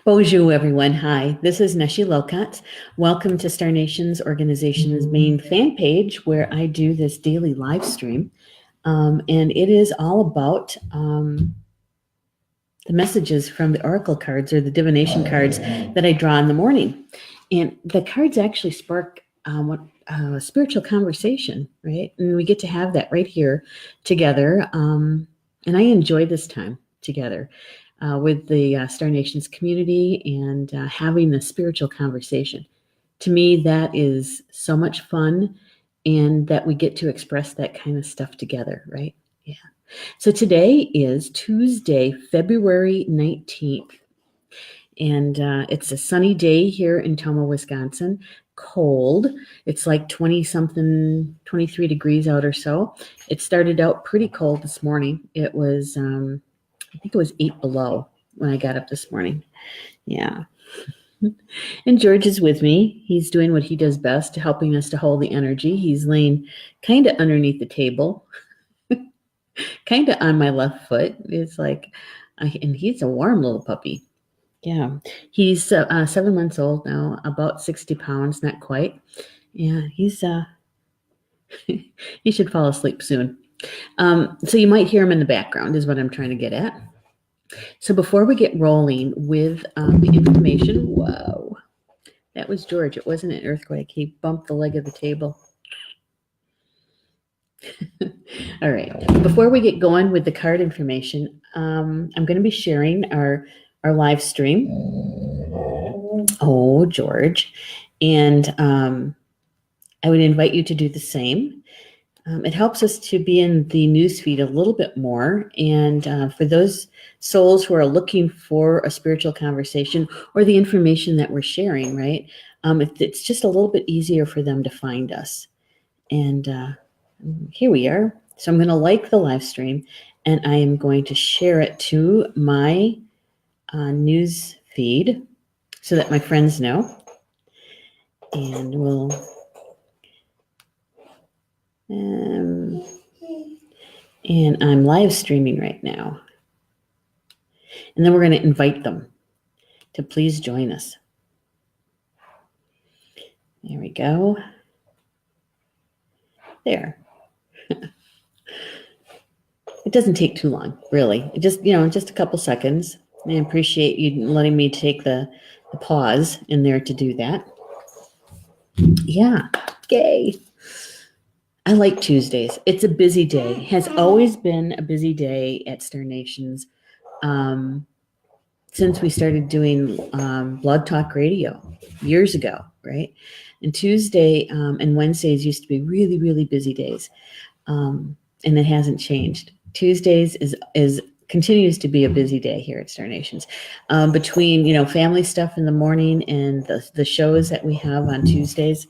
Bonjour, everyone. Hi, this is Neshi Lokotz. Welcome to Star Nations Organization's main fan page where I do this daily live stream. And it is all about the messages from the oracle cards or the divination cards that I draw in the morning. And the cards actually spark a spiritual conversation, right? And we get to have that right here together. And I enjoy this time together. With the Star Nations community and having the spiritual conversation. To me, that is so much fun, and that we get to express that kind of stuff together, right? Yeah. So today is Tuesday, February 19th, and it's a sunny day here in Tomah, Wisconsin. Cold. It's like 20-something, 23 degrees out or so. It started out pretty cold this morning. It was I think it was 8 below when I got up this morning. Yeah. And George is with me. He's doing what he does best, helping us to hold the energy. He's laying kind of underneath the table, kind of on my left foot. It's like, and he's a warm little puppy. Yeah. He's 7 months old now, about 60 pounds, not quite. Yeah, he's, he should fall asleep soon. So you might hear him in the background is what I'm trying to get at. So before we get rolling with the information, whoa, that was George. It wasn't an earthquake. He bumped the leg of the table. All right. Before we get going with the card information, I'm going to be sharing our live stream. Oh, George. And I would invite you to do the same. It helps us to be in the newsfeed a little bit more. And for those souls who are looking for a spiritual conversation or the information that we're sharing, right? It's just a little bit easier for them to find us. And here we are. So I'm going to like the live stream, and I am going to share it to my news feed so that my friends know. And we'll... and I'm live streaming right now. And then we're going to invite them to please join us. There we go. There. It doesn't take too long, really. It just, just a couple seconds. I appreciate you letting me take the pause in there to do that. Yeah. Yay. I like Tuesdays. It's a busy day. Has always been a busy day at Star Nations since we started doing Blog Talk Radio years ago, right? And Tuesday and Wednesdays used to be really, really busy days, and it hasn't changed. Tuesdays is continues to be a busy day here at Star Nations, between family stuff in the morning and the shows that we have on Tuesdays.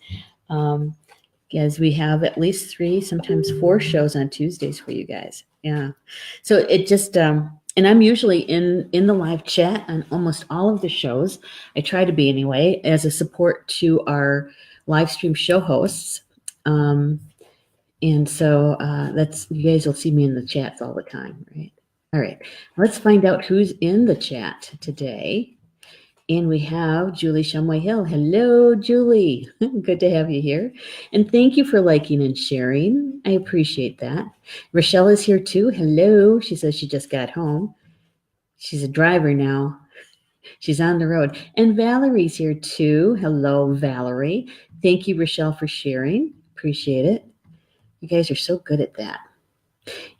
As we have at least 3, sometimes 4 shows on Tuesdays for you guys. Yeah. So it just, and I'm usually in the live chat on almost all of the shows. I try to be anyway, as a support to our live stream show hosts. And so you guys will see me in the chats all the time, right? All right. Let's find out who's in the chat today. And we have Julie Shumway Hill. Hello, Julie. Good to have you here. And thank you for liking and sharing. I appreciate that. Rochelle is here too. Hello. She says she just got home. She's a driver now. She's on the road. And Valerie's here too. Hello, Valerie. Thank you, Rochelle, for sharing. Appreciate it. You guys are so good at that.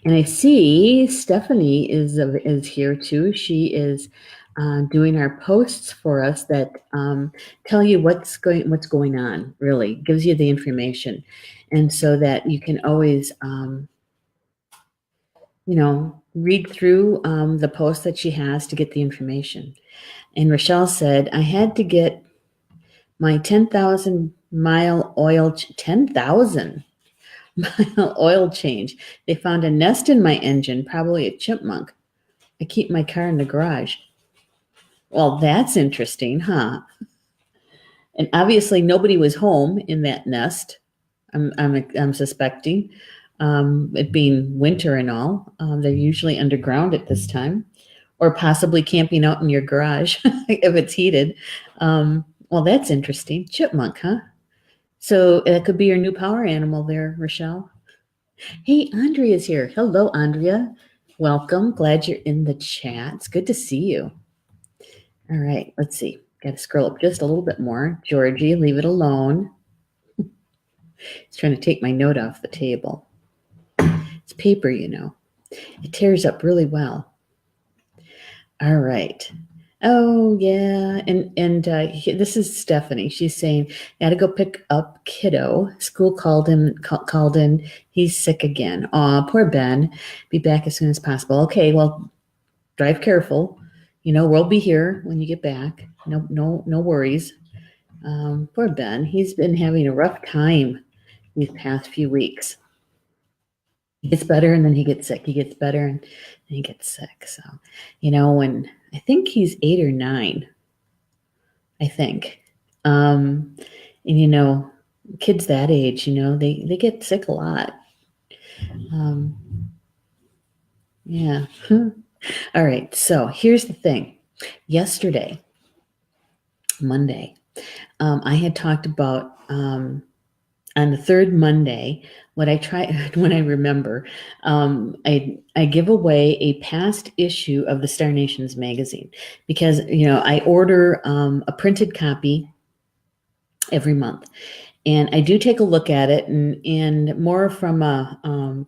And I see Stephanie is here too. She is doing our posts for us that tell you what's going on, really gives you the information, and so that you can always read through the post that she has to get the information. And Rochelle said, I had to get my 10,000 mile oil 10,000 mile oil change. They found a nest in my engine, probably a chipmunk. I keep my car in the garage. Well, that's interesting, huh? And obviously nobody was home in that nest. I'm suspecting, it being winter and all. They're usually underground at this time, or possibly camping out in your garage if it's heated. Well, that's interesting. Chipmunk, huh? So that could be your new power animal there, Rochelle. Hey, Andrea's here. Hello, Andrea. Welcome. Glad you're in the chat. It's good to see you. All right, let's see. Got to scroll up just a little bit more. Georgie, leave it alone. He's trying to take my note off the table. It's paper, you know. It tears up really well. All right. Oh yeah, and this is Stephanie. She's saying, "Got to go pick up kiddo. School called in. He's sick again. Aw, poor Ben. Be back as soon as possible. Okay, well, drive careful. You know, we'll be here when you get back. No worries. Poor Ben. He's been having a rough time these past few weeks. He gets better and then he gets sick. He gets better and then he gets sick. So, you know, when I think he's 8 or 9, I think. And you know, kids that age, you know, they get sick a lot. Yeah. All right. So here's the thing. Yesterday, Monday, I had talked about on the third Monday, what I try when I remember, I give away a past issue of the Star Nations magazine because, you know, I order a printed copy every month. And I do take a look at it and more from a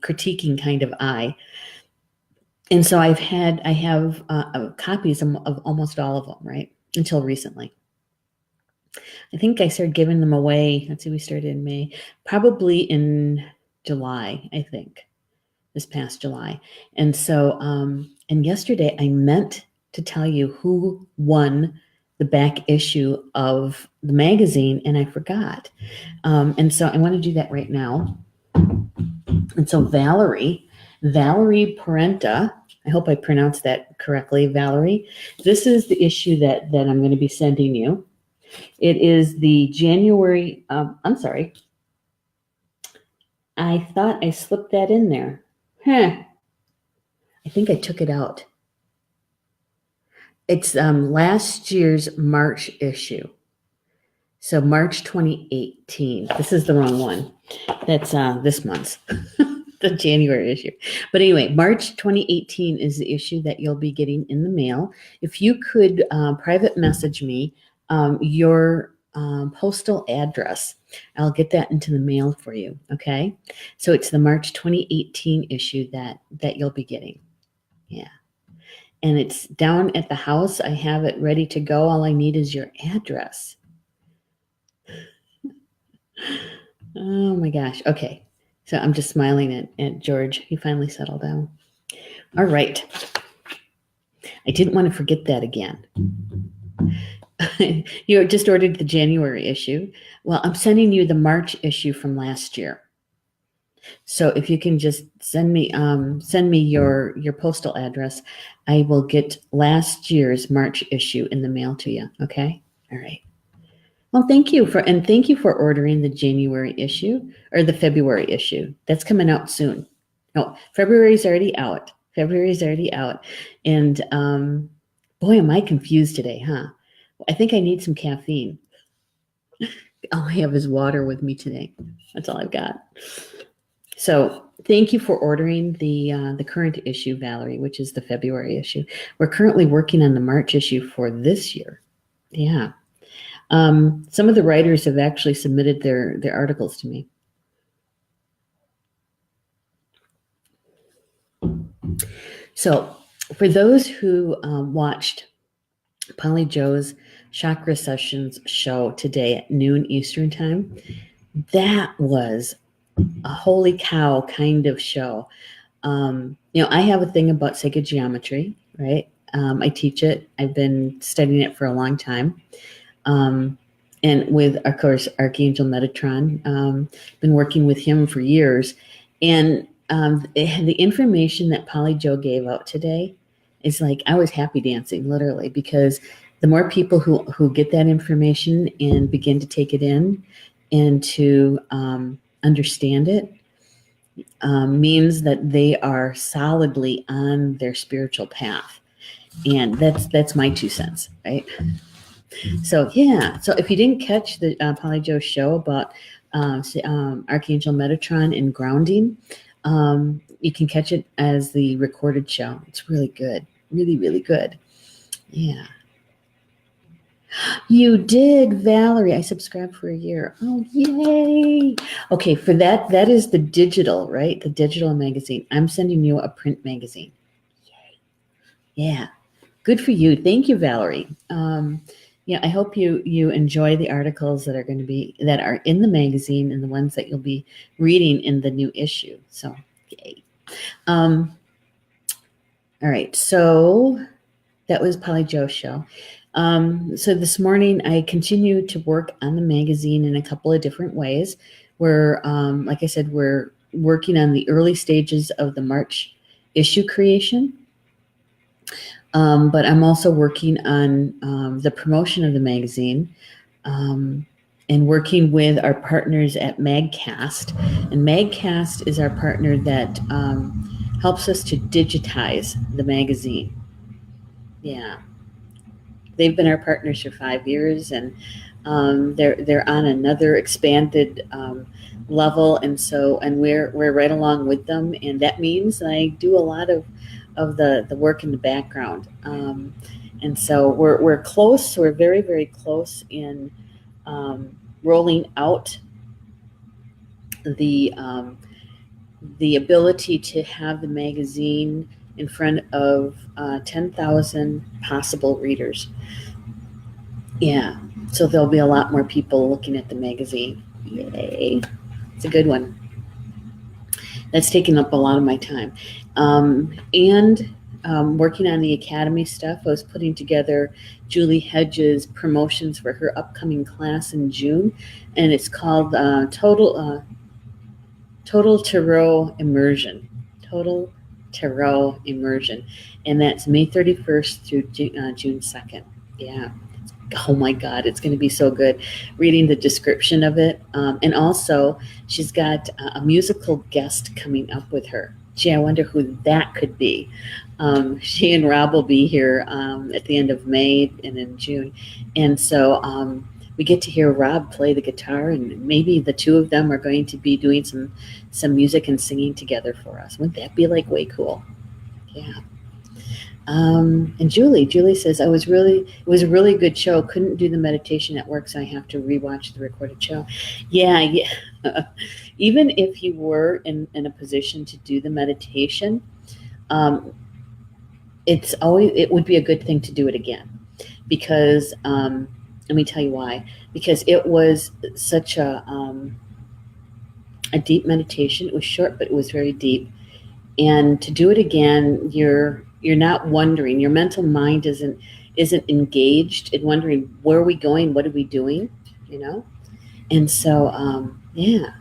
critiquing kind of eye. And so I have copies of almost all of them, right? Until recently. I think I started giving them away. Let's see, we started in May, probably in July, I think, this past July. And so, and yesterday I meant to tell you who won the back issue of the magazine, and I forgot. And so I want to do that right now. And so Valerie Parenta, I hope I pronounced that correctly, Valerie. This is the issue that I'm going to be sending you. It is the January, I'm sorry. I thought I slipped that in there. I think I took it out. It's last year's March issue. So March 2018. This is the wrong one. That's this month's, the January issue. But anyway, March 2018 is the issue that you'll be getting in the mail. If you could private message me your postal address, I'll get that into the mail for you. Okay. So it's the March 2018 issue that you'll be getting. Yeah. And it's down at the house. I have it ready to go. All I need is your address. Oh my gosh. Okay. So I'm just smiling at George. He finally settled down. All right. I didn't want to forget that again. You just ordered the January issue. Well, I'm sending you the March issue from last year. So if you can just send me your postal address, I will get last year's March issue in the mail to you. Okay. All right. Well, thank you for ordering the January issue or the February issue. That's coming out soon. No, February's already out. And boy, am I confused today, huh? I think I need some caffeine. All I have is water with me today. That's all I've got. So thank you for ordering the current issue, Valerie, which is the February issue. We're currently working on the March issue for this year. Yeah. Some of the writers have actually submitted their articles to me. So for those who watched Polly Joe's Chakra Sessions show today at noon Eastern time, that was a holy cow kind of show. You know, I have a thing about sacred geometry, right? I teach it. I've been studying it for a long time. And with, of course, Archangel Metatron, been working with him for years. And the information that Polly Joe gave out today is like, I was happy dancing, literally, because the more people who get that information and begin to take it in and to understand it, means that they are solidly on their spiritual path. And that's my 2 cents, right? So yeah. So if you didn't catch the Polly Joe show about Archangel Metatron and grounding, you can catch it as the recorded show. It's really good, really, really good. Yeah. You did, Valerie. I subscribed for a year. Oh, yay. Okay, for that is the digital, right? The digital magazine. I'm sending you a print magazine. Yay. Yeah. Good for you. Thank you, Valerie. Yeah, I hope you enjoy the articles that are in the magazine and the ones that you'll be reading in the new issue. So, yay. All right. So that was Polly Joe's show. So this morning I continue to work on the magazine in a couple of different ways. Like I said, we're working on the early stages of the March issue creation. But I'm also working on the promotion of the magazine and working with our partners at Magcast. And Magcast is our partner that helps us to digitize the magazine. Yeah. They've been our partners for 5 years, and they're on another expanded level, and we're right along with them, and that means I do a lot of the work in the background, and so we're close. We're very, very close in rolling out the ability to have the magazine in front of 10,000 possible readers. Yeah, so there'll be a lot more people looking at the magazine. Yay. It's a good one. That's taking up a lot of my time. Working on the Academy stuff, I was putting together Julie Hedges' promotions for her upcoming class in June, and it's called Total Tarot Immersion. Total Tarot Immersion, and that's May 31st through June 2nd. Yeah. Oh my God, it's going to be so good reading the description of it. And also, she's got a musical guest coming up with her. Gee, I wonder who that could be. She and Rob will be here at the end of May and in June. And so we get to hear Rob play the guitar, and maybe the two of them are going to be doing some music and singing together for us. Wouldn't that be like way cool? Yeah. And Julie says, it was a really good show. Couldn't do the meditation at work, so I have to rewatch the recorded show. Yeah. Even if you were in a position to do the meditation, it would be a good thing to do it again, because let me tell you why. Because it was such a deep meditation. It was short, but it was very deep. And to do it again, you're not wondering. Your mental mind isn't engaged in wondering, where are we going? What are we doing? You know? And so, yeah,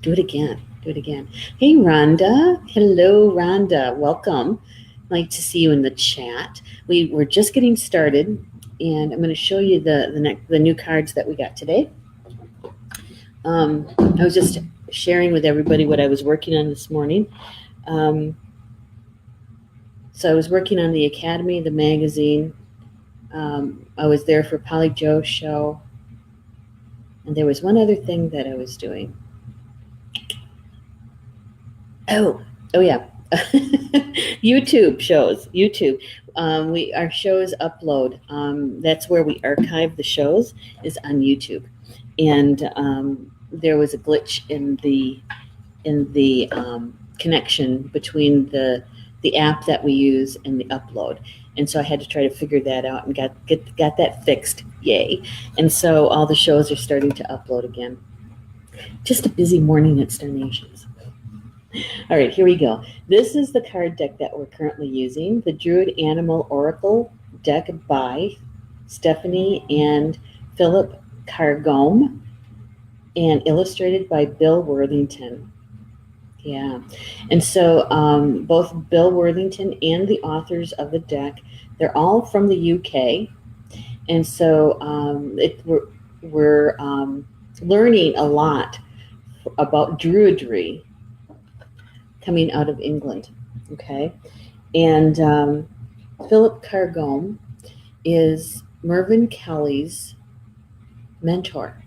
do it again. Do it again. Hey, Rhonda. Hello, Rhonda. Welcome. I'd like to see you in the chat. We're just getting started, and I'm going to show you the new cards that we got today. I was just sharing with everybody what I was working on this morning. So I was working on the Academy, the magazine. I was there for Polly Joe's show. And there was one other thing that I was doing. Oh yeah. YouTube shows. YouTube. Our shows upload. That's where we archive the shows, is on YouTube. And there was a glitch in the connection between the app that we use and the upload, and so I had to try to figure that out and got that fixed. Yay! And so all the shows are starting to upload again. Just a busy morning at Star Nations. All right, here we go. This is the card deck that we're currently using, the Druid Animal Oracle deck by Stephanie and Philip Cargome, and illustrated by Bill Worthington. Yeah. And so both Bill Worthington and the authors of the deck, they're all from the UK. And so we're learning a lot about Druidry coming out of England. Okay. And Philip Cargome is Mervyn Kelly's mentor.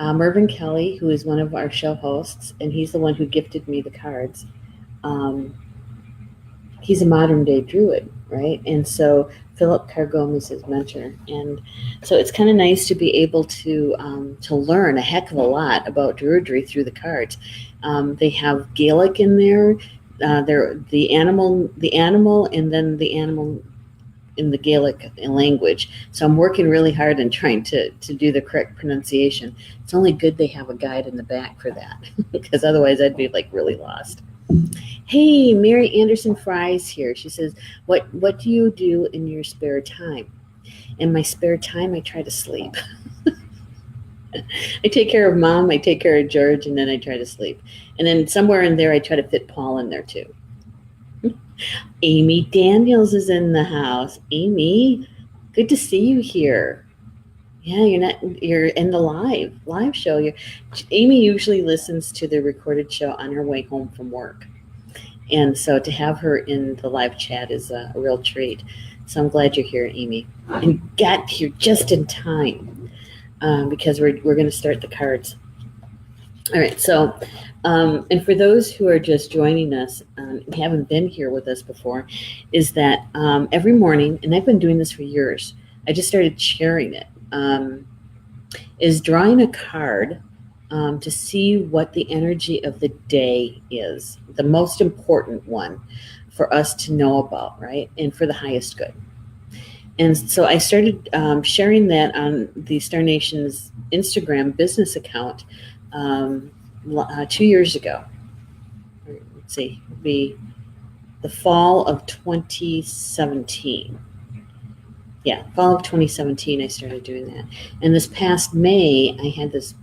Mervyn Kelly, who is one of our show hosts, and he's the one who gifted me the cards. He's a modern day druid, right? And so Philip Cargome is his mentor, and so it's kind of nice to be able to learn a heck of a lot about druidry through the cards. They have Gaelic in there. They're the animal, and then the animal in the Gaelic language. So I'm working really hard and trying to do the correct pronunciation. It's only good they have a guide in the back for that, because otherwise I'd be like really lost. Hey, Mary Anderson Fry's here. She says, what do you do in your spare time? In my spare time, I try to sleep. I take care of Mom, I take care of George, and then I try to sleep. And then somewhere in there, I try to fit Paul in there too. Amy Daniels is in the house. Amy, good to see you here. Yeah, you're in the live show. Amy usually listens to the recorded show on her way home from work. And so to have her in the live chat is a real treat. So I'm glad you're here, Amy. And got here just in time because we're going to start the cards. All right, so, and for those who are just joining us and haven't been here with us before, is that every morning, and I've been doing this for years, I just started sharing it, is drawing a card to see what the energy of the day is, the most important one for us to know about, right? And for the highest good. And so I started sharing that on the Star Nation's Instagram business account 2 years ago. Let's see, it'd be the fall of 2017. Yeah, fall of 2017, I started doing that. And this past May, I had this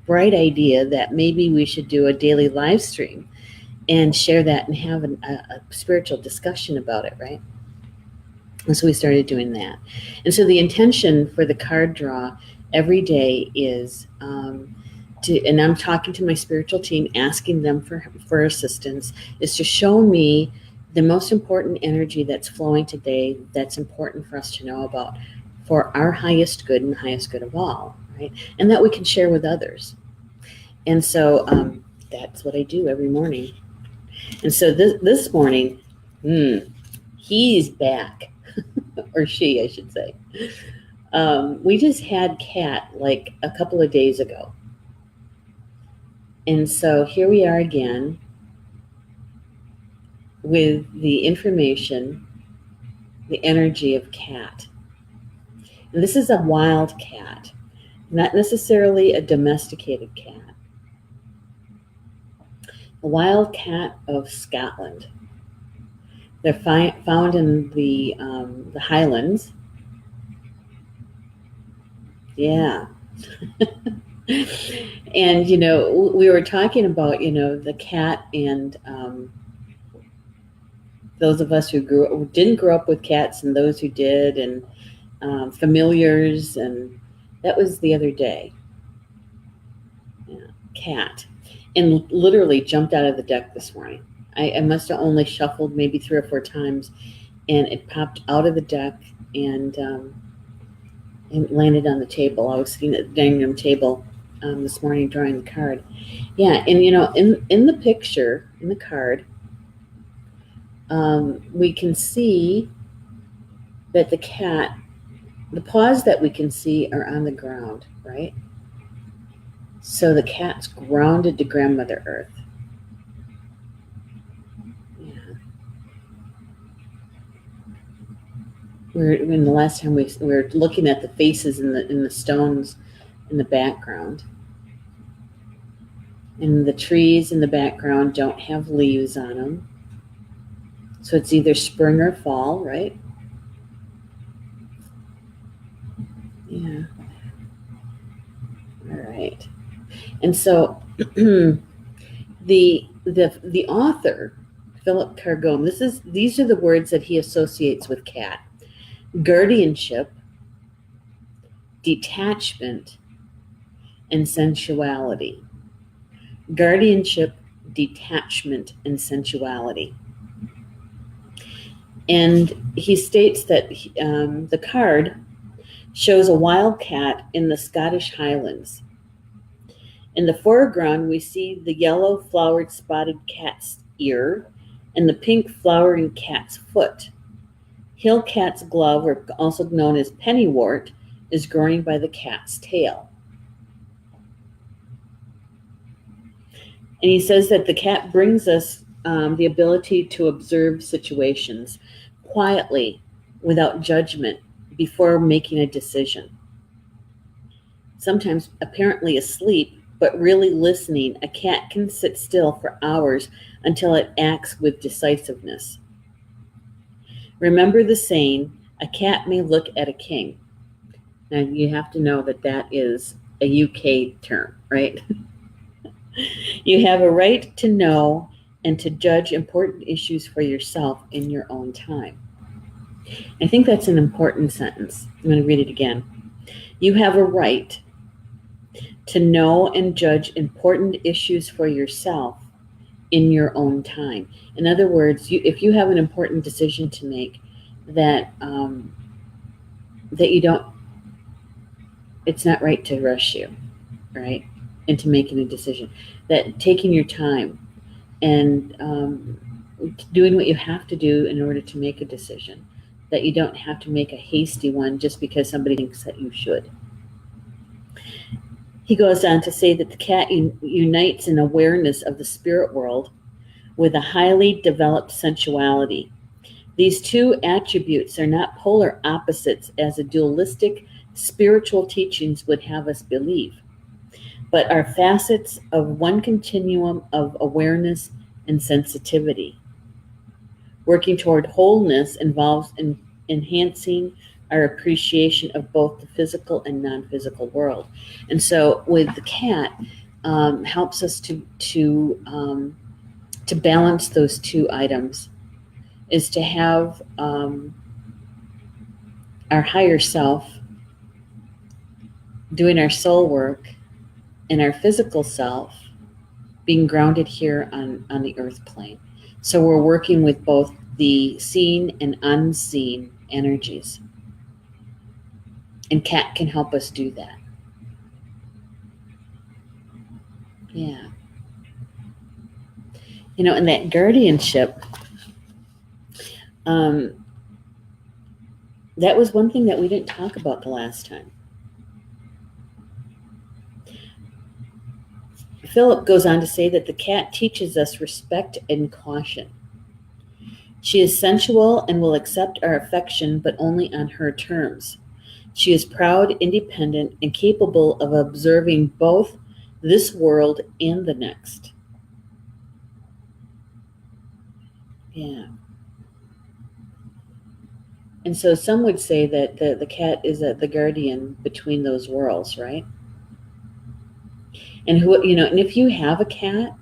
bright idea that maybe we should do a daily live stream and share that and have a spiritual discussion about it, right? And so we started doing that. And so the intention for the card draw every day is and I'm talking to my spiritual team, asking them for assistance, is to show me the most important energy that's flowing today that's important for us to know about for our highest good and the highest good of all, right? And that we can share with others. And so that's what I do every morning. And so this morning, he's back, or she, I should say. We just had Kat like a couple of days ago. And so here we are again with the information, the energy of Kat. And this is a wild cat, not necessarily a domesticated cat. A wild cat of Scotland. They're found in the Highlands. Yeah. And, we were talking about, the cat and those of us who didn't grow up with cats and those who did, and familiars, and that was the other day. Yeah, cat. And literally jumped out of the deck this morning. I must have only shuffled maybe 3 or 4 times, and it popped out of the deck and landed on the table. I was sitting at the dining room table this morning drawing the card. Yeah, and in the picture, in the card, we can see that the cat, the paws that we can see are on the ground, right? So the cat's grounded to Grandmother Earth. Yeah. When the last time we were looking at the faces in the stones in the background. And the trees in the background don't have leaves on them. So it's either spring or fall, right? Yeah. All right. And so the author, Philip Cargome, these are the words that he associates with cat: guardianship, detachment, and sensuality. Guardianship, detachment, and sensuality. And he states that the card shows a wild cat in the Scottish Highlands. In the foreground, we see the yellow flowered spotted cat's ear and the pink flowering cat's foot. Hill cat's glove, or also known as pennywort, is growing by the cat's tail. And he says that the cat brings us the ability to observe situations quietly, without judgment, before making a decision. Sometimes apparently asleep, but really listening, a cat can sit still for hours until it acts with decisiveness. Remember the saying, a cat may look at a king. Now you have to know that that is a UK term, right? You have a right to know and to judge important issues for yourself in your own time. I think that's an important sentence. I'm going to read it again. You have a right to know and judge important issues for yourself in your own time. In other words, if you have an important decision to make, that you don't, it's not right to rush you, right, into making a decision. That taking your time and doing what you have to do in order to make a decision, that you don't have to make a hasty one just because somebody thinks that you should. He goes on to say that the cat unites an awareness of the spirit world with a highly developed sensuality. These two attributes are not polar opposites as a dualistic spiritual teachings would have us believe, but are facets of one continuum of awareness and sensitivity. Working toward wholeness involves enhancing our appreciation of both the physical and non-physical world. And so with the cat, helps us to balance those two items, is to have our higher self doing our soul work and our physical self being grounded here on the earth plane. So we're working with both the seen and unseen energies. And cat can help us do that. Yeah. You know, and that guardianship, that was one thing that we didn't talk about the last time. Philip goes on to say that the cat teaches us respect and caution. She is sensual and will accept our affection, but only on her terms. She is proud, independent, and capable of observing both this world and the next. Yeah. And so some would say that the cat is the guardian between those worlds, right? And and if you have a cat,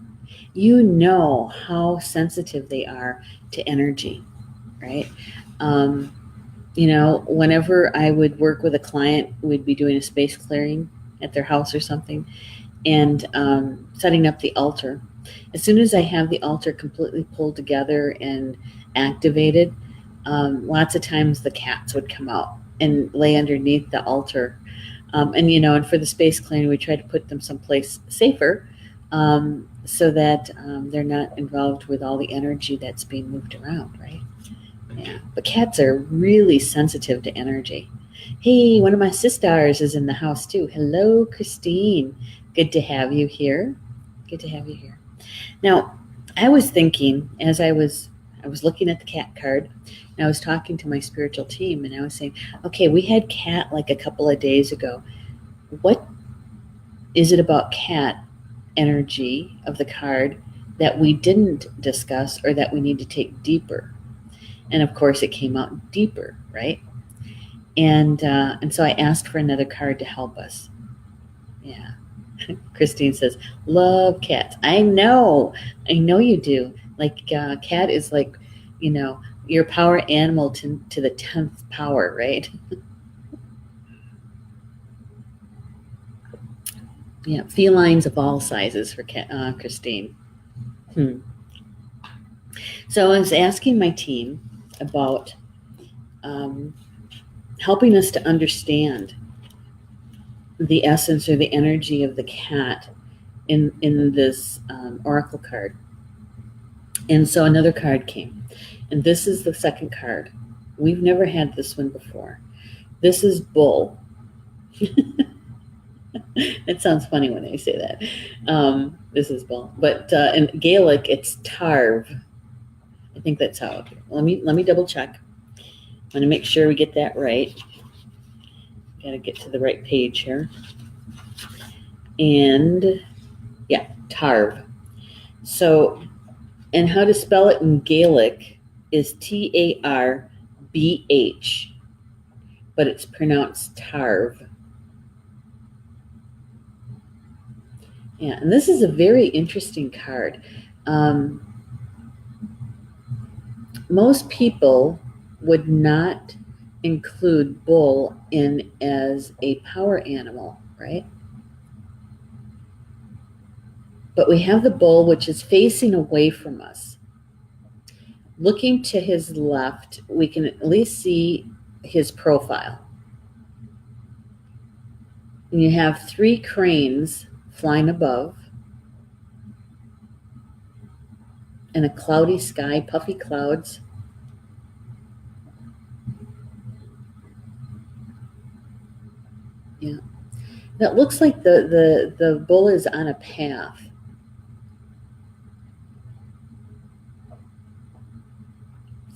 you know how sensitive they are to energy, right? Whenever I would work with a client, we'd be doing a space clearing at their house or something, and setting up the altar. As soon as I have the altar completely pulled together and activated, lots of times the cats would come out and lay underneath the altar. And for the space clearing, we try to put them someplace safer, so that they're not involved with all the energy that's being moved around, right? Yeah, but cats are really sensitive to energy. Hey, one of my sisters is in the house too. Hello, Christine. Good to have you here. Good to have you here. Now, I was thinking as I was looking at the cat card, and I was talking to my spiritual team, and I was saying, okay, we had cat like a couple of days ago. What is it about cat energy of the card that we didn't discuss or that we need to take deeper? And of course, it came out deeper, right? And so I asked for another card to help us. Yeah. Christine says, love cats. I know you do. Like cat is like, your power animal to the 10th power, right? Yeah, felines of all sizes for Christine. So I was asking my team, about helping us to understand the essence or the energy of the cat in this oracle card. And so another card came, and this is the second card. We've never had this one before. This is Bull. It sounds funny when I say that. This is Bull, but in Gaelic it's Tarbh. I think that's how. Let me double check. I'm going to make sure we get that right. Got to get to the right page here. And yeah, Tarbh. So, and how to spell it in Gaelic is Tarbh, but it's pronounced Tarbh. Yeah, and this is a very interesting card. Most people would not include bull in as a power animal, right? But we have the bull, which is facing away from us. Looking to his left, we can at least see his profile. And you have 3 cranes flying above, and a cloudy sky, puffy clouds. Yeah. That looks like the bull is on a path.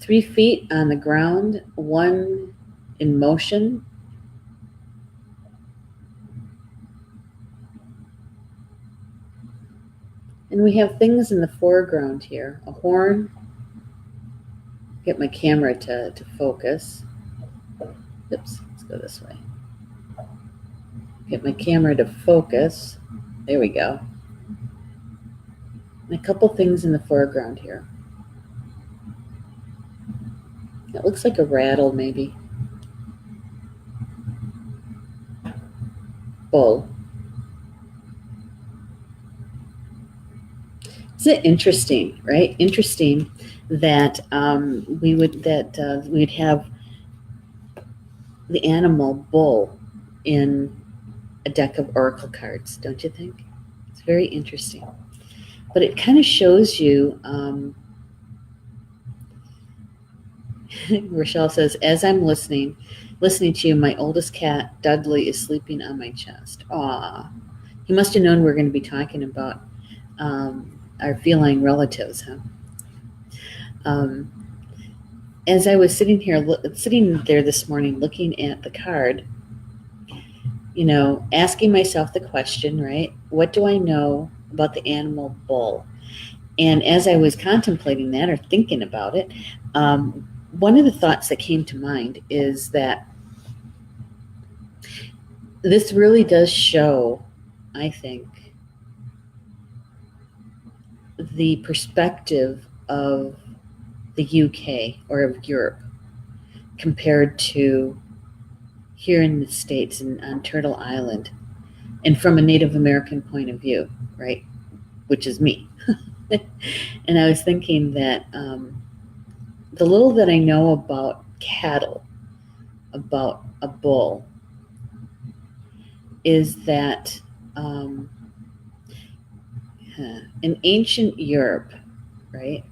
Three feet on the ground, 1 in motion. And we have things in the foreground here. A horn. Get my camera to focus. Oops, let's go this way. Get my camera to focus. There we go. And a couple things in the foreground here. It looks like a rattle, maybe. Bull. Isn't it interesting, right? Interesting that we'd have the animal bull in a deck of oracle cards, don't you think? It's very interesting. But it kind of shows you, Rochelle says, as I'm listening to you, my oldest cat, Dudley, is sleeping on my chest. Aw. He must have known we were going to be talking about our feline relatives, huh? As I was sitting there this morning looking at the card, asking myself the question, right? What do I know about the animal bull? And as I was contemplating that or thinking about it, one of the thoughts that came to mind is that this really does show, I think, the perspective of the UK or of Europe compared to here in the States and on Turtle Island, and from a Native American point of view, right? Which is me. And I was thinking that the little that I know about cattle, about a bull, is that in ancient Europe, right,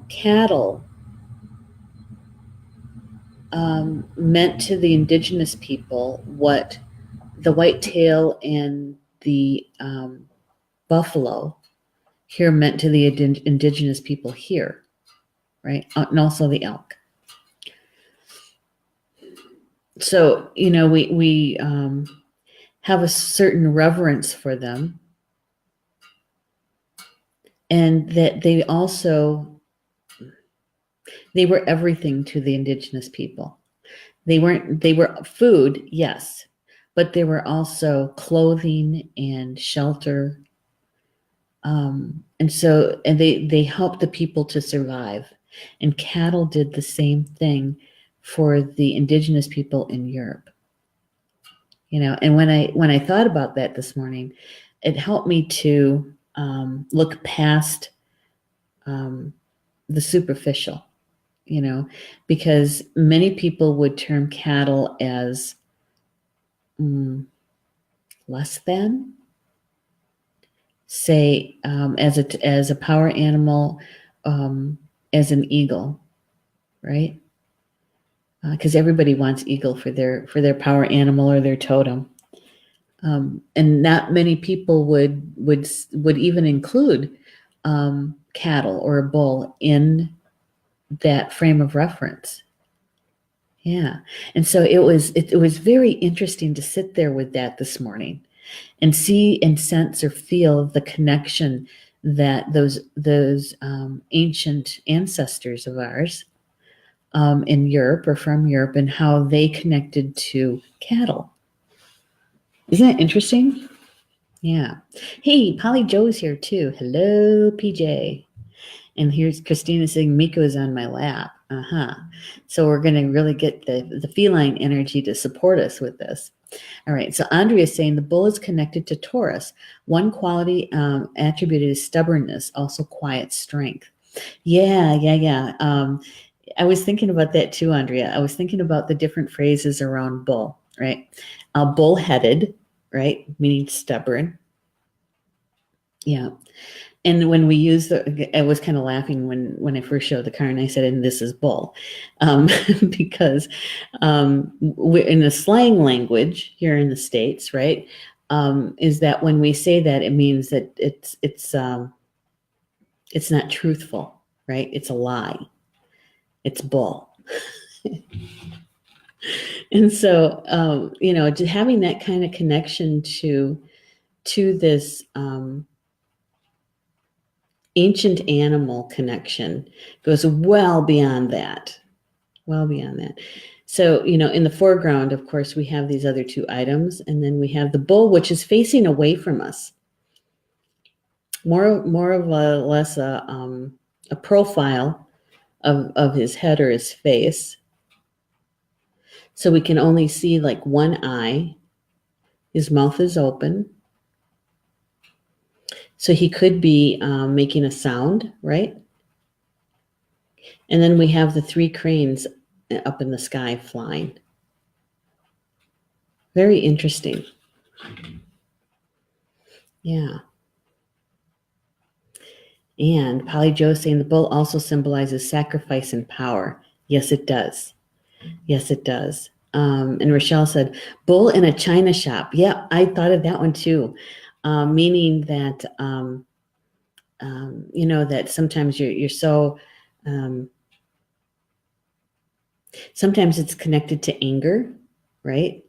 cattle meant to the indigenous people what the whitetail and the buffalo here meant to the indigenous people here, right? And also the elk. So, we have a certain reverence for them, and that they were everything to the indigenous people. They were food, yes, but they were also clothing and shelter. And they helped the people to survive. And cattle did the same thing for the indigenous people in Europe. And when I thought about that this morning, it helped me to look past the superficial. because many people would term cattle as less than, say, as a power animal, as an eagle, right? Because everybody wants eagle for their power animal or their totem, and not many people would even include cattle or a bull in that frame of reference. Yeah, and so it was very interesting to sit there with that this morning and see and sense or feel the connection that those ancient ancestors of ours in Europe or from Europe, and how they connected to cattle. Isn't that interesting? Yeah. Hey, Polly Joe's here too. Hello, PJ. And here's Christina saying Miko's on my lap. So we're going to really get the feline energy to support us with this. All right. So Andrea is saying the bull is connected to Taurus. One quality attributed is stubbornness, also quiet strength. Yeah. I was thinking about that too, Andrea. I was thinking about the different phrases around bull, right? Bullheaded, right? Meaning stubborn. Yeah. And when we use I was kind of laughing when I first showed the car and I said, and this is bull, because in the slang language here in the States, right, is that when we say that, it means that it's not truthful, right? It's a lie. It's bull. And so, having that kind of connection to this ancient animal connection goes well beyond that. So, in the foreground, of course, we have these other two items, and then we have the bull, which is facing away from us. More of a less a profile of his head or his face. So we can only see like one eye. His mouth is open. So he could be making a sound, right? And then we have the three cranes up in the sky flying. Very interesting. Yeah. And Polly Joe saying the bull also symbolizes sacrifice and power. Yes, it does. And Rochelle said, bull in a china shop. Yeah, I thought of that one too. Meaning that, that sometimes you're so, sometimes it's connected to anger, right?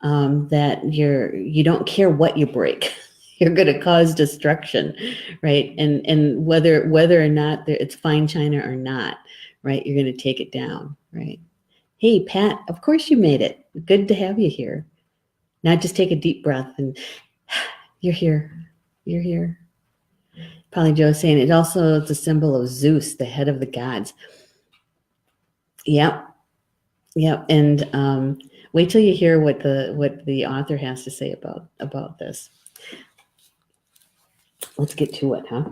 That you don't care what you break. You're going to cause destruction, right? And whether or not it's fine china or not, right? You're going to take it down, right? Hey, Pat, of course you made it. Good to have you here. Now just take a deep breath and you're here. Polly Joe saying it also is a symbol of Zeus, the head of the gods. Yep. And wait till you hear what the author has to say about this. Let's get to it, huh?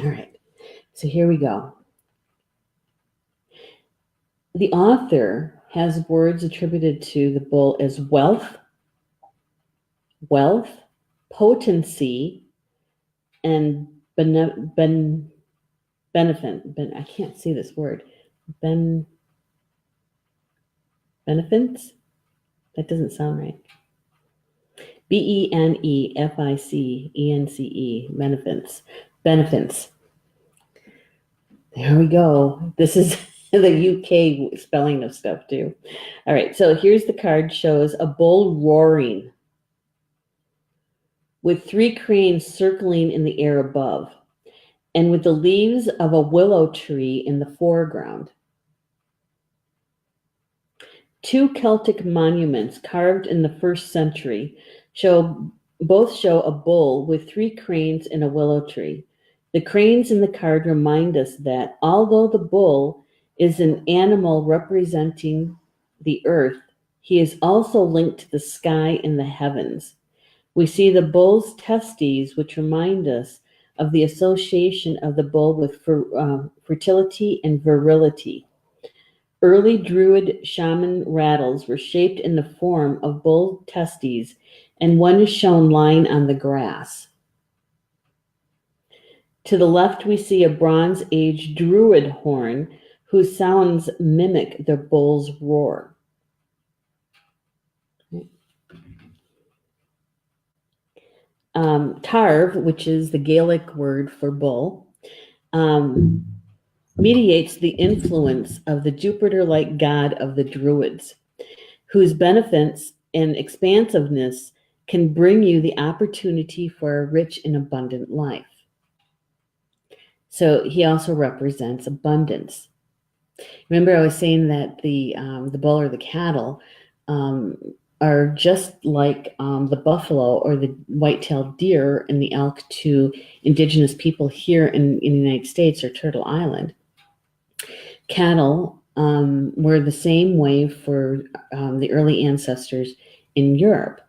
All right. So here we go. The author has words attributed to the bull as wealth, potency, and beneficence. I can't see this word. Beneficence? That doesn't sound right. Beneficence. Beneficence. There we go. This is the UK spelling of stuff too. All right, so here's the card, shows a bull roaring with three cranes circling in the air above, and with the leaves of a willow tree in the foreground. Two Celtic monuments carved in the 1st century both show a bull with three cranes in a willow tree. The cranes in the card remind us that although the bull is an animal representing the earth, he is also linked to the sky and the heavens. We see the bull's testes, which remind us of the association of the bull with fertility and virility. Early Druid shaman rattles were shaped in the form of bull testes, and one is shown lying on the grass. To the left, we see a Bronze Age Druid horn whose sounds mimic the bull's roar. Tarbh, which is the Gaelic word for bull, mediates the influence of the Jupiter-like god of the Druids, whose beneficence and expansiveness can bring you the opportunity for a rich and abundant life. So he also represents abundance. Remember, I was saying that the bull or the cattle are just like the buffalo or the white-tailed deer and the elk to indigenous people here in the United States or Turtle Island. Cattle were the same way for the early ancestors in Europe.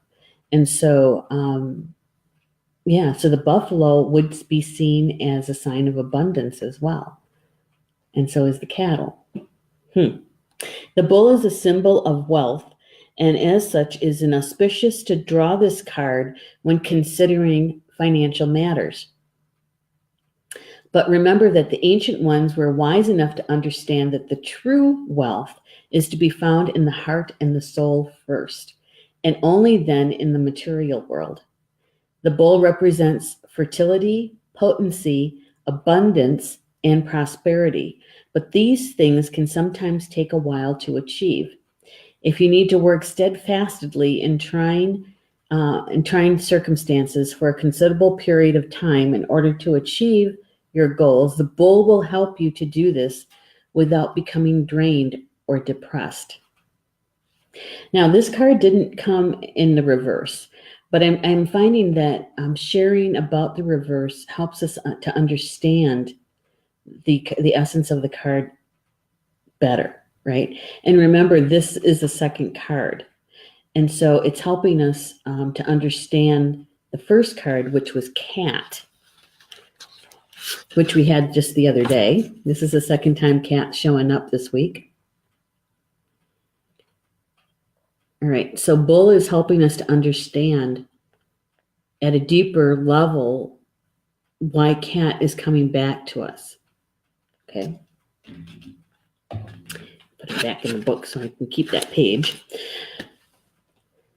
And so, so the buffalo would be seen as a sign of abundance as well. And so is the cattle. The bull is a symbol of wealth, and as such is inauspicious to draw this card when considering financial matters. But remember that the ancient ones were wise enough to understand that the true wealth is to be found in the heart and the soul first, and only then in the material world. The bull represents fertility, potency, abundance, and prosperity, but these things can sometimes take a while to achieve. If you need to work steadfastly in trying circumstances for a considerable period of time in order to achieve your goals, the bull will help you to do this without becoming drained or depressed. Now, this card didn't come in the reverse, but I'm finding that sharing about the reverse helps us to understand the essence of the card better, right? And remember, this is the second card. And so it's helping us to understand the first card, which was cat, which we had just the other day. This is the second time cat showing up this week. All right, so bull is helping us to understand at a deeper level why cat is coming back to us. Okay. Put it back in the book so I can keep that page.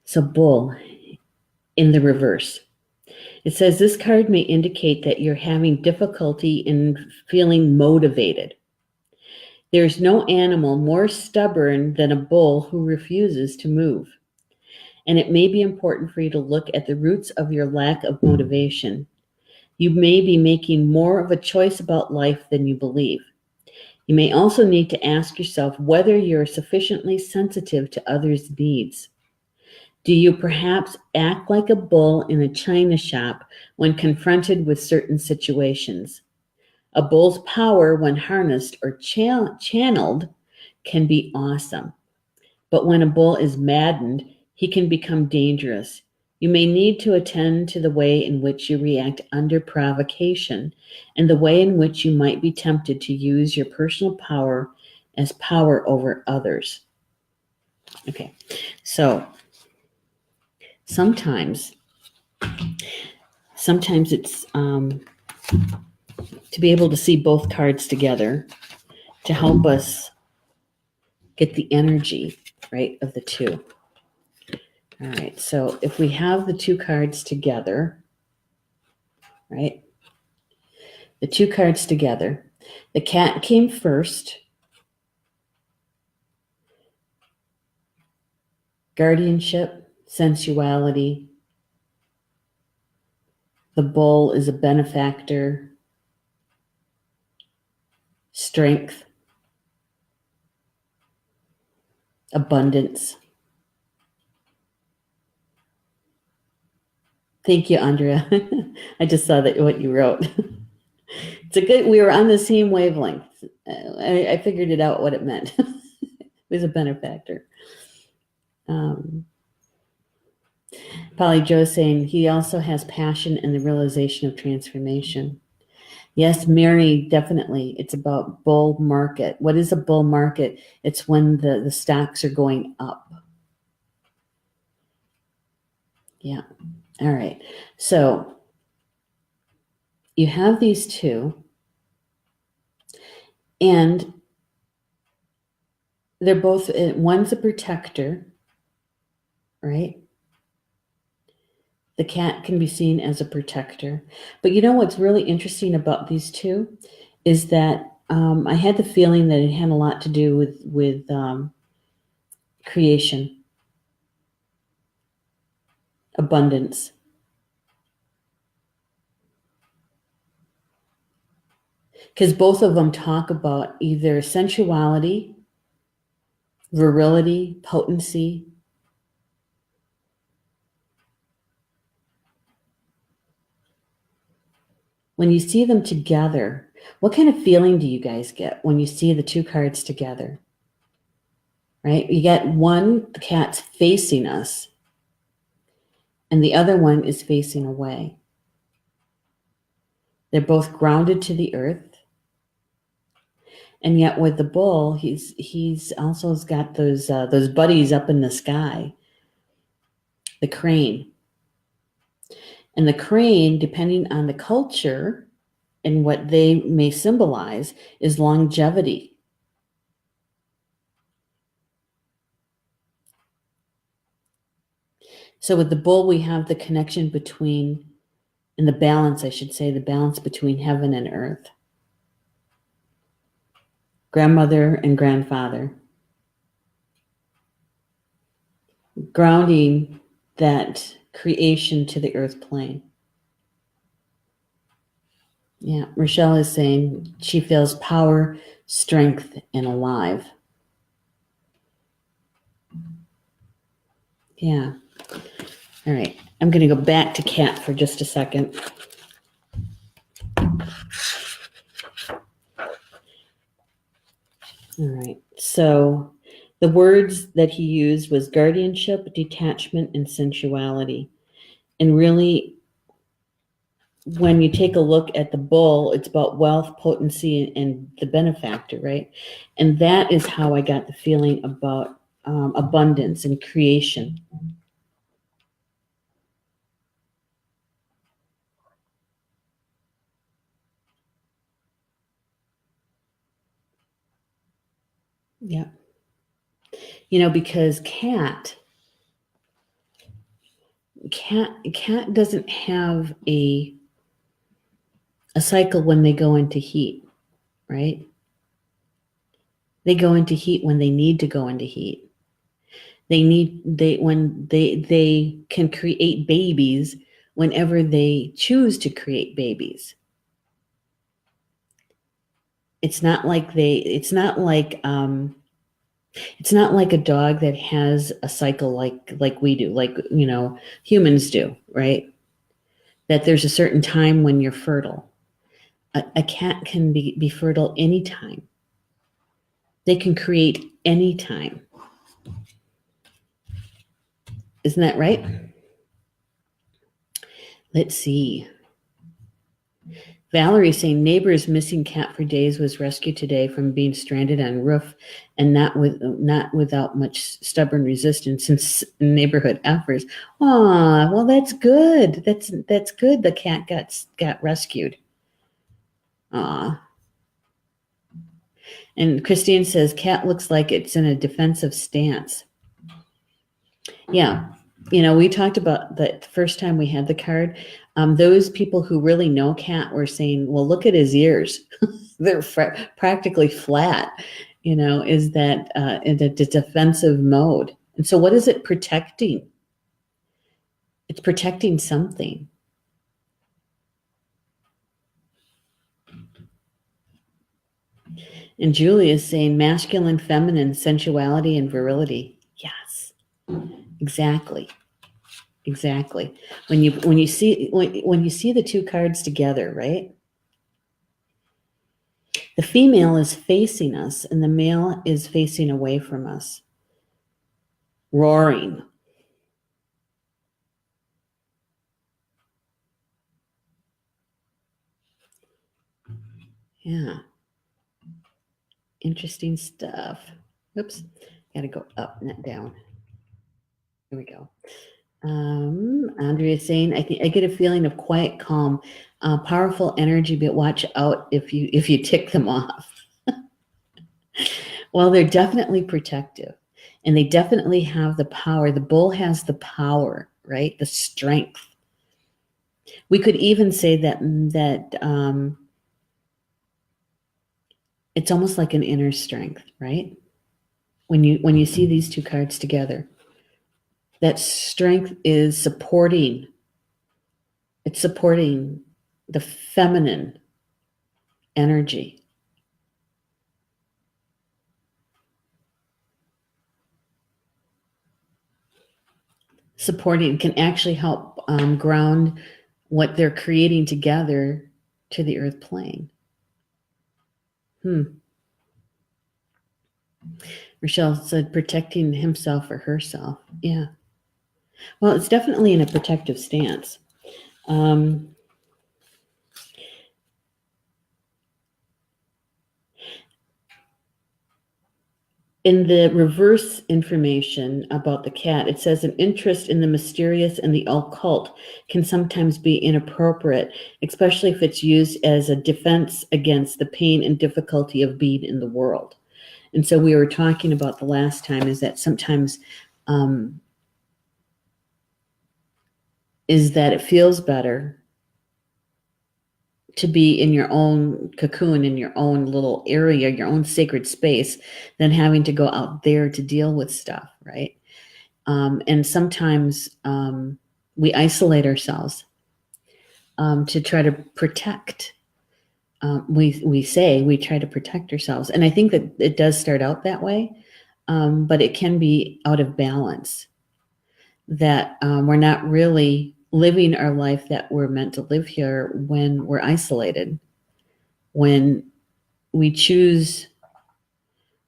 So bull in the reverse. It says this card may indicate that you're having difficulty in feeling motivated. There's no animal more stubborn than a bull who refuses to move. And it may be important for you to look at the roots of your lack of motivation. You may be making more of a choice about life than you believe. You may also need to ask yourself whether you're sufficiently sensitive to others' needs. Do you perhaps act like a bull in a china shop when confronted with certain situations? A bull's power, when harnessed or channeled, can be awesome. But when a bull is maddened, he can become dangerous. You may need to attend to the way in which you react under provocation and the way in which you might be tempted to use your personal power as power over others. Okay, so sometimes it's to be able to see both cards together to help us get the energy, right, of the two. All right, so if we have the two cards together, right, the two cards together, the cat came first, guardianship, sensuality. The bull is a benefactor, strength, abundance. Thank you, Andrea. I just saw that what you wrote. It's a good, we were on the same wavelength. I figured it out what it meant. It was a benefactor. Polly Joe saying he also has passion and the realization of transformation. Yes, Mary, definitely. It's about bull market. What is a bull market? It's when the stocks are going up. Yeah. All right. So you have these two, and they're both, one's a protector, right? The cat can be seen as a protector. But you know what's really interesting about these two is that I had the feeling that it had a lot to do with creation, abundance. Because both of them talk about either sensuality, virility, potency. When you see them together, what kind of feeling do you guys get when you see the two cards together? Right? You get one, the cat's facing us, and the other one is facing away. They're both grounded to the earth. And yet with the bull, he's also got those buddies up in the sky, the crane. And the crane, depending on the culture and what they may symbolize, is longevity. So with the bull, we have the connection between, and the balance, I should say, the balance between heaven and earth. Grandmother and grandfather. Grounding that creation to the earth plane. Yeah, Rochelle is saying she feels power, strength, and alive. Yeah. All right. I'm going to go back to cat for just a second. All right. So the words that he used was guardianship, detachment, and sensuality. And really, when you take a look at the bull, it's about wealth, potency, and the benefactor, right? And that is how I got the feeling about abundance and creation. Yeah. You know, because cat doesn't have a cycle when they go into heat, right? They go into heat when they need to go into heat. They can create babies whenever they choose to create babies. It's not like it's not like a dog that has a cycle like we do, like, you know, humans do, right? That there's a certain time when you're fertile. A cat can be fertile anytime. They can create anytime. Isn't that right? Let's see. Valerie saying neighbor's missing cat for days was rescued today from being stranded on roof and not without much stubborn resistance and neighborhood efforts. Ah, well, that's good. That's good. The cat got rescued. Ah. And Christine says cat looks like it's in a defensive stance. Yeah. You know, we talked about that the first time we had the card. Those people who really know cat were saying, well, look at his ears. They're practically flat, you know, is that in the defensive mode. And so what is it protecting? It's protecting something. And Julie is saying masculine, feminine, sensuality, and virility. Yes, exactly. Exactly. When you see the two cards together, right? The female is facing us and the male is facing away from us, roaring. Yeah. Interesting stuff. Oops. Got to go up, not down. Here we go. Andrea is saying, I think I get a feeling of quiet calm, powerful energy, but watch out if you tick them off. Well, they're definitely protective, and they definitely have the power. The bull has the power, right? The strength. We could even say that it's almost like an inner strength, right? When you see these two cards together, that strength is supporting. It's supporting the feminine energy. Supporting can actually help ground what they're creating together to the earth plane. Rochelle said protecting himself or herself. Yeah. Well, it's definitely in a protective stance. In the reverse information about the cat, it says an interest in the mysterious and the occult can sometimes be inappropriate, especially if it's used as a defense against the pain and difficulty of being in the world. And so we were talking about the last time is that sometimes is that it feels better to be in your own cocoon, in your own little area, your own sacred space, than having to go out there to deal with stuff, right? And sometimes we isolate ourselves to try to protect. We say we try to protect ourselves, and I think that it does start out that way, but it can be out of balance. That we're not really living our life that we're meant to live here when we're isolated, when we choose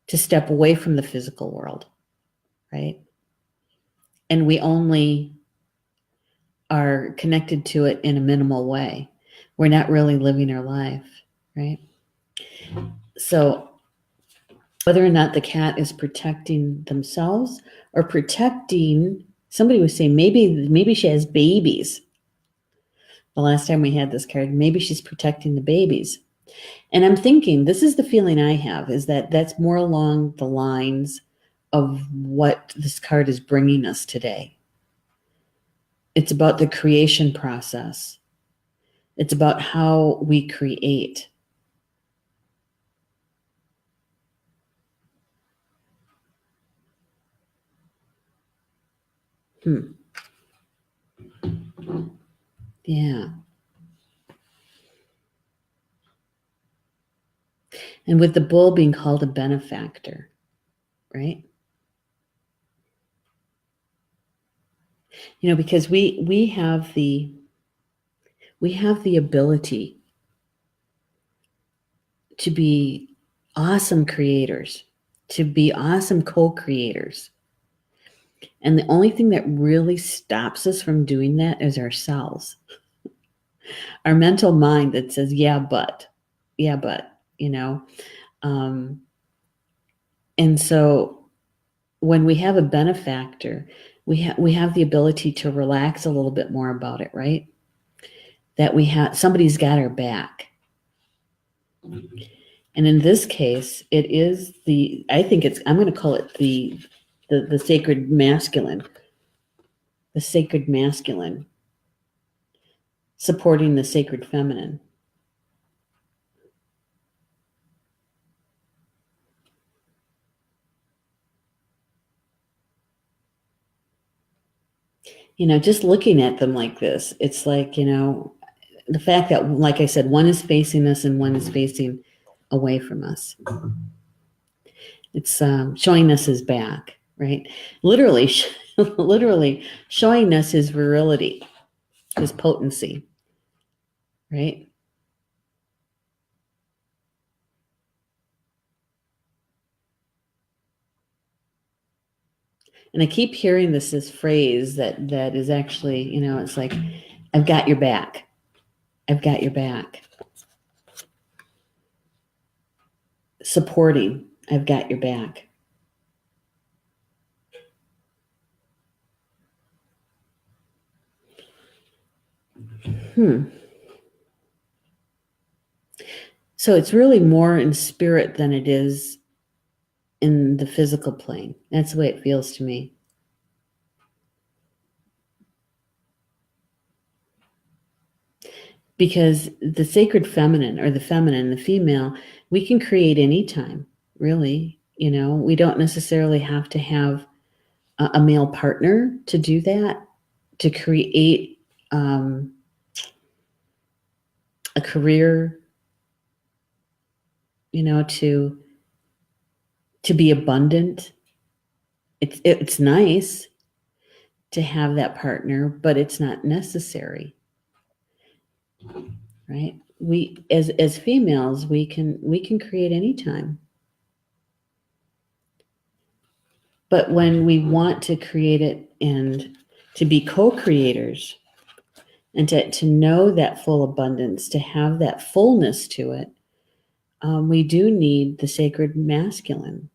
to step away from the physical world, right? And we only are connected to it in a minimal way. We're not really living our life, right? So whether or not the cat is protecting themselves or protecting, somebody was saying maybe she has babies. The last time we had this card, maybe she's protecting the babies. And I'm thinking, this is the feeling I have, is that that's more along the lines of what this card is bringing us today. It's about the creation process. It's about how we create. Yeah. And with the bull being called a benefactor, right? Because we have the ability to be awesome creators, to be awesome co-creators. And the only thing that really stops us from doing that is ourselves. Our mental mind that says, yeah, but, and so when we have a benefactor, we have the ability to relax a little bit more about it, right? That somebody's got our back. And in this case, it is I'm going to call it the sacred masculine. The sacred masculine supporting the sacred feminine. Just looking at them like this, it's like, the fact that, like I said, one is facing us and one is facing away from us. It's showing us his back, right? Literally showing us his virility, his potency, right? And I keep hearing this phrase that is actually, it's like, I've got your back. I've got your back. supporting. I've got your back. So it's really more in spirit than it is in the physical plane. That's the way it feels to me. Because the sacred feminine, or the feminine, the female, we can create anytime, really. We don't necessarily have to have a male partner to do that, to create a career, to be abundant. It's nice to have that partner, but it's not necessary, right? We as females, we can create anytime. But when we want to create it and to be co-creators and to know that full abundance, to have that fullness to it, we do need the sacred masculine.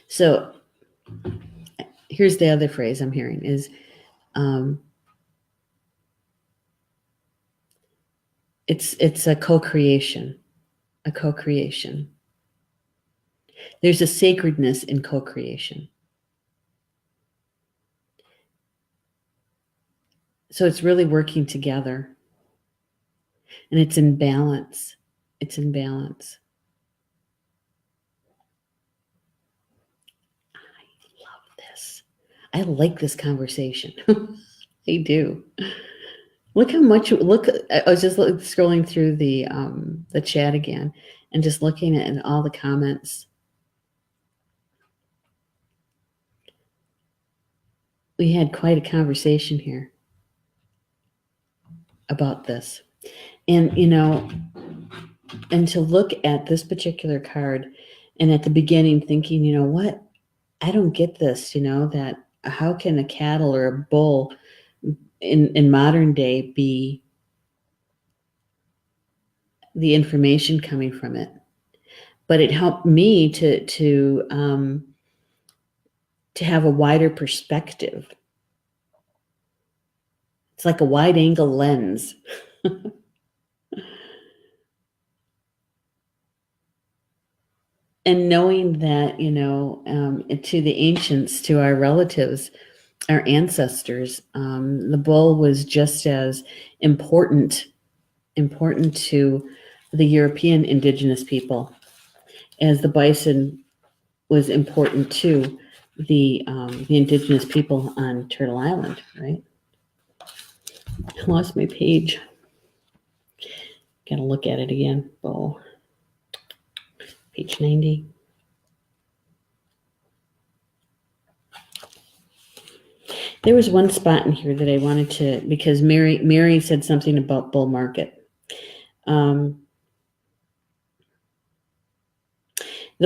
So here's the other phrase I'm hearing is it's a co-creation. A co-creation. There's a sacredness in co-creation. So it's really working together. And it's in balance. It's in balance. I love this. I like this conversation. I do. Look how much. I was just scrolling through the chat again, and just looking at all the comments. We had quite a conversation here about this, and and to look at this particular card, and at the beginning thinking, what, I don't get this. That how can a cattle or a bull in modern day be the information coming from it? But it helped me to have a wider perspective. It's like a wide angle lens. And knowing that, to the ancients, to our relatives, our ancestors, the bull was just as important to the European indigenous people as the bison was important to the indigenous people on Turtle Island, right? I lost my page. Gotta look at it again. Bull. Page 90. There was one spot in here that I wanted to, because Mary said something about bull market. The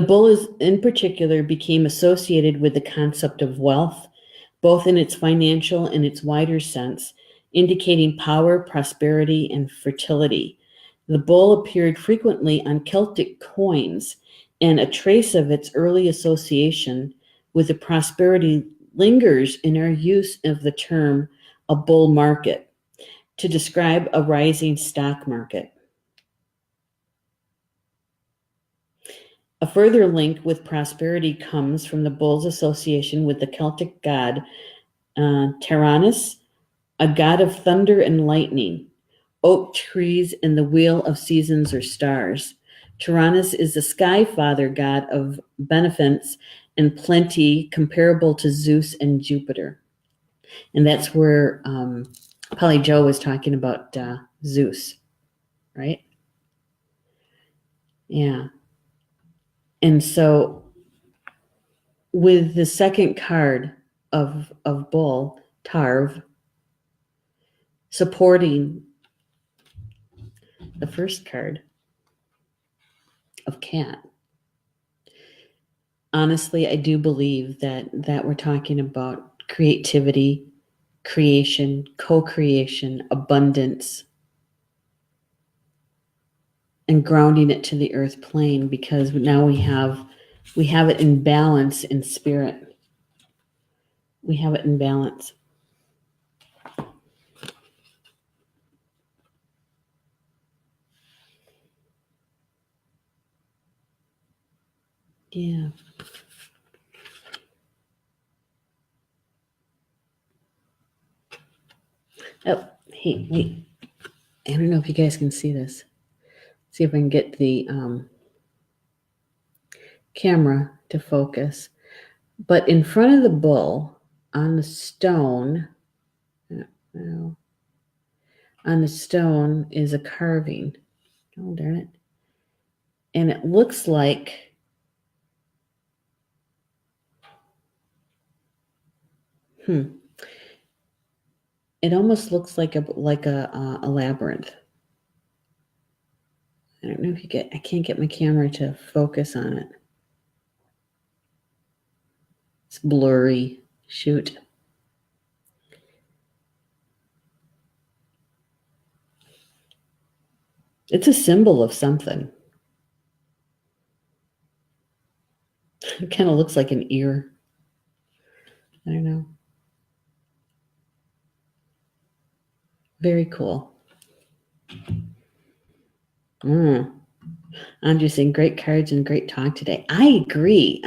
bull is, in particular, became associated with the concept of wealth, both in its financial and its wider sense, indicating power, prosperity, and fertility. The bull appeared frequently on Celtic coins, and a trace of its early association with the prosperity lingers in our use of the term a bull market to describe a rising stock market. A further link with prosperity comes from the bull's association with the Celtic god Tyrannus, a god of thunder and lightning, oak trees, and the wheel of seasons or stars. Tyrannus is the sky father god of beneficence and plenty, comparable to Zeus and Jupiter. And that's where Polly Joe was talking about Zeus, right? Yeah. And so with the second card of bull, Tarbh, supporting the first card of cat, honestly, I do believe that we're talking about creativity, creation, co-creation, abundance, and grounding it to the earth plane, because now we have it in balance in spirit. We have it in balance. Yeah. Oh, hey, wait. I don't know if you guys can see this. See if I can get the camera to focus. But in front of the bull on the stone, on the stone is a carving. Oh, darn it. And it looks like, it almost looks like a labyrinth. I don't know if I can't get my camera to focus on it. It's blurry. Shoot. It's a symbol of something. It kind of looks like an ear. I don't know. Very cool. Andrea saying great cards and great talk today. I agree,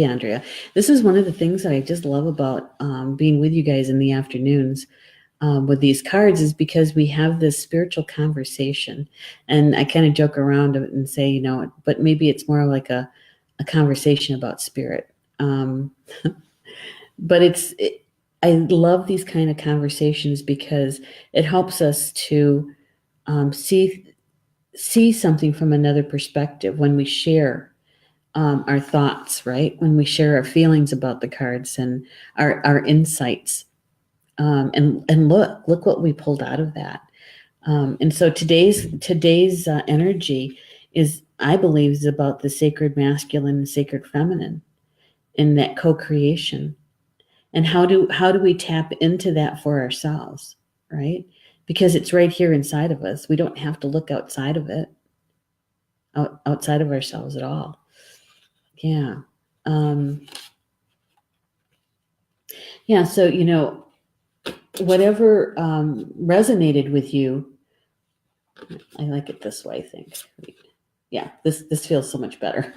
Andrea. This is one of the things that I just love about being with you guys in the afternoons with these cards, is because we have this spiritual conversation. And I kind of joke around and say, but maybe it's more like a conversation about spirit. But I love these kind of conversations because it helps us to see something from another perspective when we share our thoughts, right? When we share our feelings about the cards and our insights. And look what we pulled out of that. And so today's energy is, I believe, is about the sacred masculine and sacred feminine in that co-creation. And how do we tap into that for ourselves, right? Because it's right here inside of us. We don't have to look outside of it, outside of ourselves at all. Yeah. Yeah. So, whatever resonated with you, I like it this way, I think. Yeah, this feels so much better.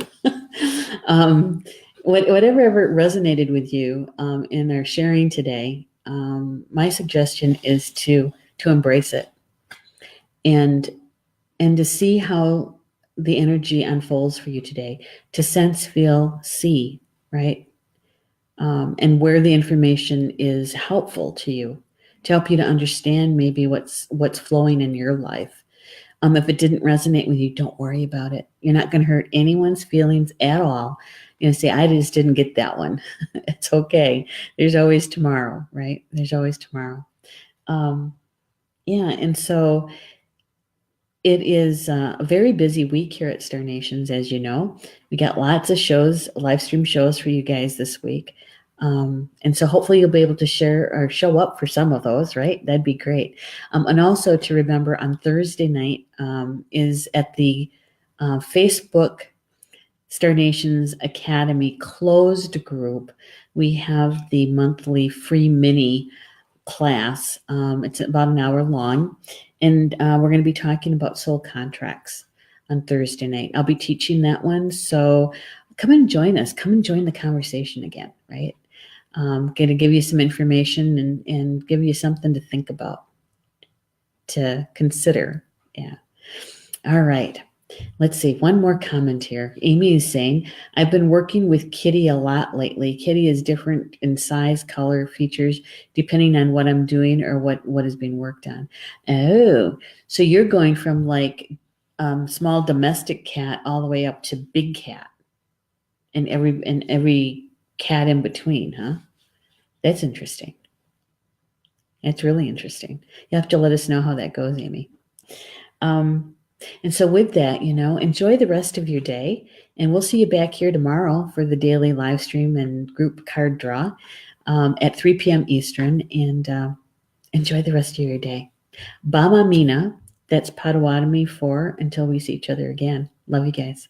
Whatever ever resonated with you in our sharing today, my suggestion is to embrace it and to see how the energy unfolds for you today, to sense, feel, see, right? And where the information is helpful to you, to help you to understand maybe what's flowing in your life. If it didn't resonate with you, don't worry about it. You're not going to hurt anyone's feelings at all. Say, I just didn't get that one. It's okay. There's always tomorrow, right? There's always tomorrow. Yeah, and so it is a very busy week here at Star Nations, as you know. We got lots of shows, live stream shows for you guys this week. And so hopefully you'll be able to share or show up for some of those, right? That'd be great. And also to remember, on Thursday night is at the Facebook Star Nations Academy closed group. We have the monthly free mini class. It's about an hour long, and we're going to be talking about soul contracts on Thursday night. I'll be teaching that one, so come and join us. Come and join the conversation again, right? Going to give you some information and give you something to think about, to consider. Yeah. All right. Let's see. One more comment here. Amy is saying, I've been working with Kitty a lot lately. Kitty is different in size, color, features, depending on what I'm doing or what is being worked on. Oh, so you're going from like small domestic cat all the way up to big cat and every cat in between, huh? That's interesting. That's really interesting. You have to let us know how that goes, Amy. And so with that, enjoy the rest of your day. And we'll see you back here tomorrow for the daily live stream and group card draw at 3 p.m. Eastern. And enjoy the rest of your day. Bama Mina, that's Potawatomi for until we see each other again. Love you guys.